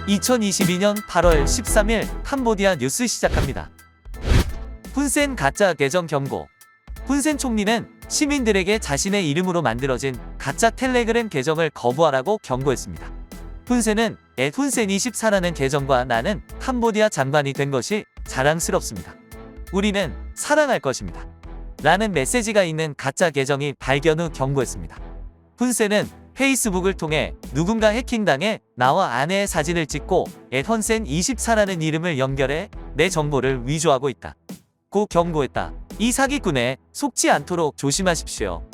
2022년 8월 13일 캄보디아 뉴스 시작합니다. 훈센 가짜 계정 경고. 훈센 총리는 시민들에게 자신의 이름으로 만들어진 가짜 텔레그램 계정을 거부하라고 경고했습니다. 훈센은 훈센24라는 계정과 나는 캄보디아 장관이 된 것이 자랑스럽습니다. 우리는 사랑할 것입니다. 라는 메시지가 있는 가짜 계정이 발견 후 경고했습니다. 훈센은 페이스북을 통해 누군가 해킹당해 나와 아내의 사진을 찍고 훈센24라는 이름을 연결해 내 정보를 위조하고 있다 고 경고했다. 이 사기꾼에 속지 않도록 조심하십시오.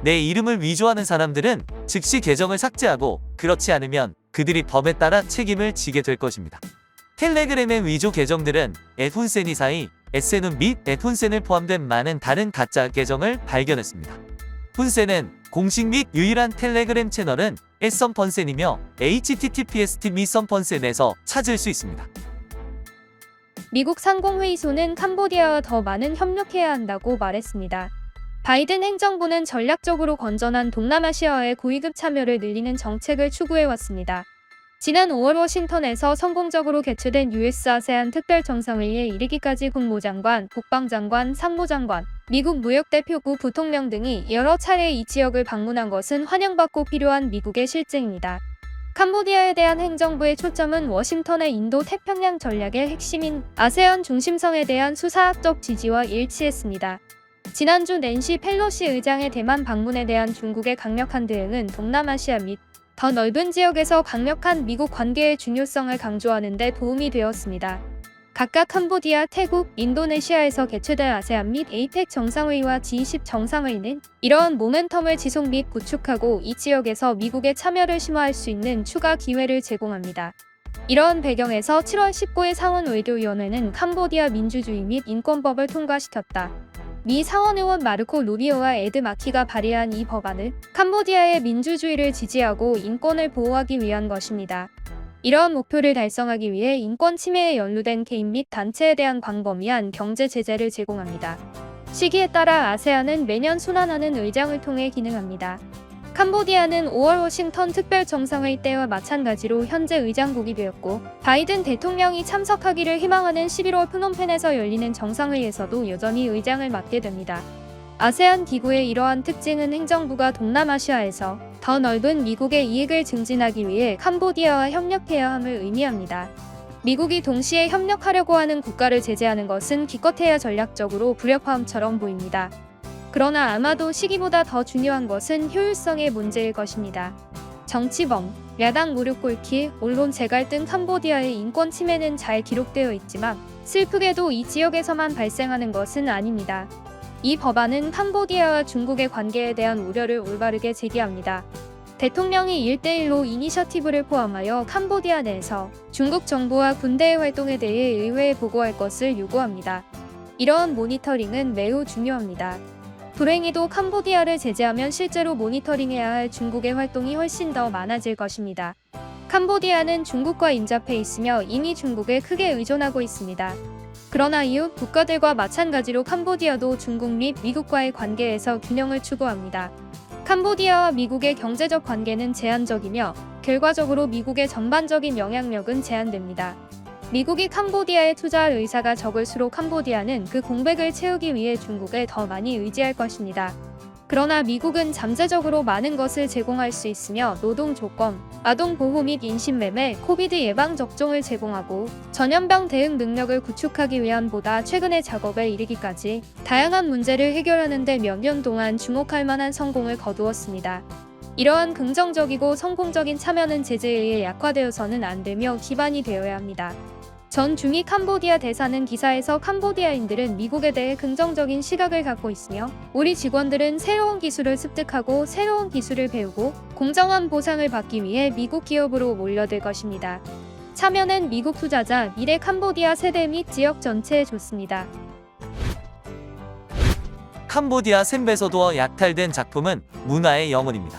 내 이름을 위조하는 사람들은 즉시 계정을 삭제하고 그렇지 않으면 그들이 법에 따라 책임을 지게 될 것입니다. 텔레그램의 위조 계정들은 훈센24이 SN 및 훈센을 포함된 많은 다른 가짜 계정을 발견했습니다. 훈센은 공식 및 유일한 텔레그램 채널은 @썸펀센이며 https://썸펀센에서 찾을 수 있습니다. 미국 상공회의소는 캄보디아와 더 많은 협력해야 한다고 말했습니다. 바이든 행정부는 전략적으로 건전한 동남아시아의 고위급 참여를 늘리는 정책을 추구해왔습니다. 지난 5월 워싱턴에서 성공적으로 개최된 US-아세안 특별정상회의에 이르기까지 국무장관, 국방장관, 상무장관, 미국 무역대표부 부통령 등이 여러 차례 이 지역을 방문한 것은 환영받고 필요한 미국의 실증입니다. 캄보디아에 대한 행정부의 초점은 워싱턴의 인도-태평양 전략의 핵심인 아세안 중심성에 대한 수사학적 지지와 일치했습니다. 지난주 낸시 펠로시 의장의 대만 방문에 대한 중국의 강력한 대응은 동남아시아 및 더 넓은 지역에서 강력한 미국 관계의 중요성을 강조하는 데 도움이 되었습니다. 각각 캄보디아, 태국, 인도네시아에서 개최될 아세안 및 에이펙 정상회의와 G20 정상회의는 이러한 모멘텀을 지속 및 구축하고 이 지역에서 미국의 참여를 심화할 수 있는 추가 기회를 제공합니다. 이러한 배경에서 7월 19일 상원 외교위원회는 캄보디아 민주주의 및 인권법을 통과시켰다. 미 상원의원 마르코 루비오와 에드 마키가 발의한 이 법안은 캄보디아의 민주주의를 지지하고 인권을 보호하기 위한 것입니다. 이러한 목표를 달성하기 위해 인권 침해에 연루된 개인 및 단체에 대한 광범위한 경제 제재를 제공합니다. 시기에 따라 아세안은 매년 순환하는 의장을 통해 기능합니다. 캄보디아는 5월 워싱턴 특별정상회의 때와 마찬가지로 현재 의장국이 되었고 바이든 대통령이 참석하기를 희망하는 11월 프놈펜에서 열리는 정상회의에서도 여전히 의장을 맡게 됩니다. 아세안 기구의 이러한 특징은 행정부가 동남아시아에서 더 넓은 미국의 이익을 증진하기 위해 캄보디아와 협력해야 함을 의미합니다. 미국이 동시에 협력하려고 하는 국가를 제재하는 것은 기껏해야 전략적으로 불협화음처럼 보입니다. 그러나 아마도 시기보다 더 중요한 것은 효율성의 문제일 것입니다. 정치범, 야당 무력 꿇기, 언론 재갈 등 캄보디아의 인권 침해는 잘 기록되어 있지만 슬프게도 이 지역에서만 발생하는 것은 아닙니다. 이 법안은 캄보디아와 중국의 관계에 대한 우려를 올바르게 제기합니다. 대통령이 1대1로 이니셔티브를 포함하여 캄보디아 내에서 중국 정부와 군대의 활동에 대해 의회에 보고할 것을 요구합니다. 이러한 모니터링은 매우 중요합니다. 불행히도 캄보디아를 제재하면 실제로 모니터링해야 할 중국의 활동이 훨씬 더 많아질 것입니다. 캄보디아는 중국과 인접해 있으며 이미 중국에 크게 의존하고 있습니다. 그러나 이웃 국가들과 마찬가지로 캄보디아도 중국 및 미국과의 관계에서 균형을 추구합니다. 캄보디아와 미국의 경제적 관계는 제한적이며 결과적으로 미국의 전반적인 영향력은 제한됩니다. 미국이 캄보디아에 투자할 의사가 적을수록 캄보디아는 그 공백을 채우기 위해 중국에 더 많이 의지할 것입니다. 그러나 미국은 잠재적으로 많은 것을 제공할 수 있으며 노동 조건, 아동 보호 및 인신매매, 코비드 예방 접종을 제공하고 전염병 대응 능력을 구축하기 위한 보다 최근의 작업에 이르기까지 다양한 문제를 해결하는 데 몇 년 동안 주목할 만한 성공을 거두었습니다. 이러한 긍정적이고 성공적인 참여는 제재에 의해 약화되어서는 안 되며 기반이 되어야 합니다. 전 중위 캄보디아 대사는 기사에서 캄보디아인들은 미국에 대해 긍정적인 시각을 갖고 있으며 우리 직원들은 새로운 기술을 습득하고 새로운 기술을 배우고 공정한 보상을 받기 위해 미국 기업으로 몰려들 것입니다. 참여는 미국 투자자, 미래 캄보디아 세대 및 지역 전체에 좋습니다. 캄보디아 샘베서도어 약탈된 작품은 문화의 영혼입니다.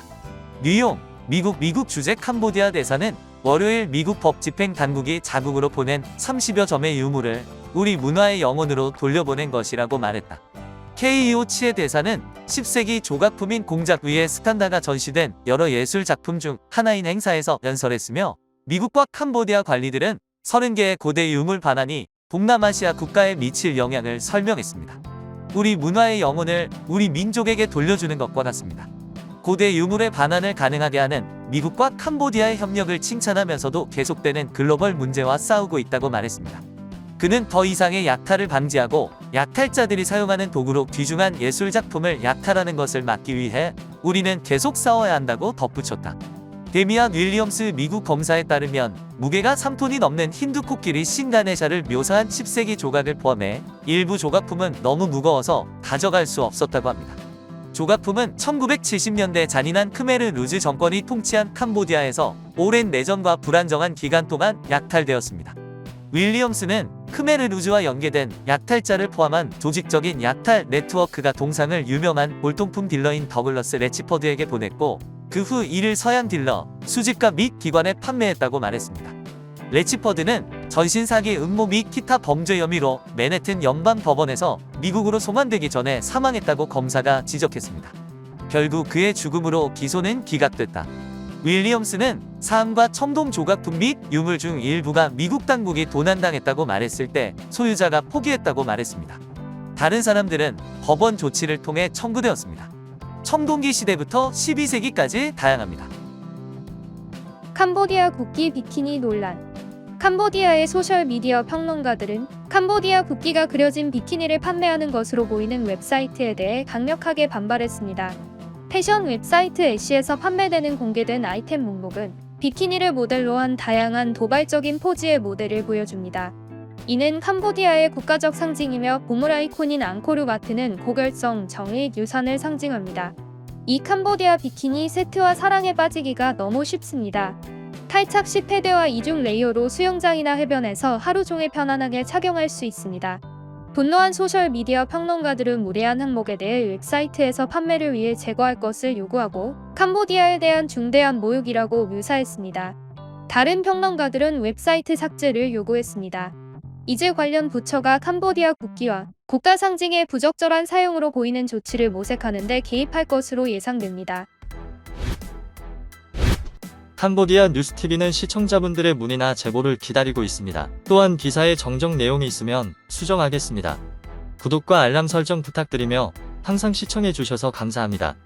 뉴욕, 미국 주재 캄보디아 대사는 월요일 미국 법 집행 당국이 자국으로 보낸 30여 점의 유물을 우리 문화의 영혼으로 돌려보낸 것이라고 말했다. KEO 치의 대사는 10세기 조각품인 공작 위에 스칸다가 전시된 여러 예술 작품 중 하나인 행사에서 연설했으며 미국과 캄보디아 관리들은 30개의 고대 유물 반환이 동남아시아 국가에 미칠 영향을 설명했습니다. 우리 문화의 영혼을 우리 민족에게 돌려주는 것과 같습니다. 고대 유물의 반환을 가능하게 하는 미국과 캄보디아의 협력을 칭찬하면서도 계속되는 글로벌 문제와 싸우고 있다고 말했습니다. 그는 더 이상의 약탈을 방지하고 약탈자들이 사용하는 도구로 귀중한 예술작품을 약탈하는 것을 막기 위해 우리는 계속 싸워야 한다고 덧붙였다. 데미안 윌리엄스 미국 검사에 따르면 무게가 3톤이 넘는 힌두 코끼리 신가네샤를 묘사한 10세기 조각을 포함해 일부 조각품은 너무 무거워서 가져갈 수 없었다고 합니다. 조각품은 1970년대 잔인한 크메르 루즈 정권이 통치한 캄보디아에서 오랜 내전과 불안정한 기간 동안 약탈되었습니다. 윌리엄스는 크메르 루즈와 연계된 약탈자를 포함한 조직적인 약탈 네트워크가 동상을 유명한 볼통품 딜러인 더글러스 레치퍼드에게 보냈고 그 후 이를 서양 딜러, 수집가 및 기관에 판매했다고 말했습니다. 레치퍼드는 전신사기 음모 및 기타 범죄 혐의로 맨해튼 연방법원에서 미국으로 송환되기 전에 사망했다고 검사가 지적했습니다. 결국 그의 죽음으로 기소는 기각됐다. 윌리엄스는 사암과 첨동 조각품 및 유물 중 일부가 미국 당국이 도난당했다고 말했을 때 소유자가 포기했다고 말했습니다. 다른 사람들은 법원 조치를 통해 청구되었습니다. 청동기 시대부터 12세기까지 다양합니다. 캄보디아 국기 비키니 논란. 캄보디아의 소셜미디어 평론가들은 캄보디아 국기가 그려진 비키니를 판매하는 것으로 보이는 웹사이트에 대해 강력하게 반발했습니다. 패션 웹사이트 애쉬에서 판매되는 공개된 아이템 목록은 비키니를 모델로 한 다양한 도발적인 포즈의 모델을 보여줍니다. 이는 캄보디아의 국가적 상징이며 보물 아이콘인 앙코르와트는 고결성, 정의, 유산을 상징합니다. 이 캄보디아 비키니 세트와 사랑에 빠지기가 너무 쉽습니다. 탈착 시 패드와 이중 레이어로 수영장이나 해변에서 하루 종일 편안하게 착용할 수 있습니다. 분노한 소셜미디어 평론가들은 무례한 항목에 대해 웹사이트에서 판매를 위해 제거할 것을 요구하고 캄보디아에 대한 중대한 모욕이라고 묘사했습니다. 다른 평론가들은 웹사이트 삭제를 요구했습니다. 이제 관련 부처가 캄보디아 국기와 국가 상징의 부적절한 사용으로 보이는 조치를 모색하는 데 개입할 것으로 예상됩니다. 캄보디아 뉴스TV는 시청자분들의 문의나 제보를 기다리고 있습니다. 또한 기사에 정정 내용이 있으면 수정하겠습니다. 구독과 알람 설정 부탁드리며 항상 시청해주셔서 감사합니다.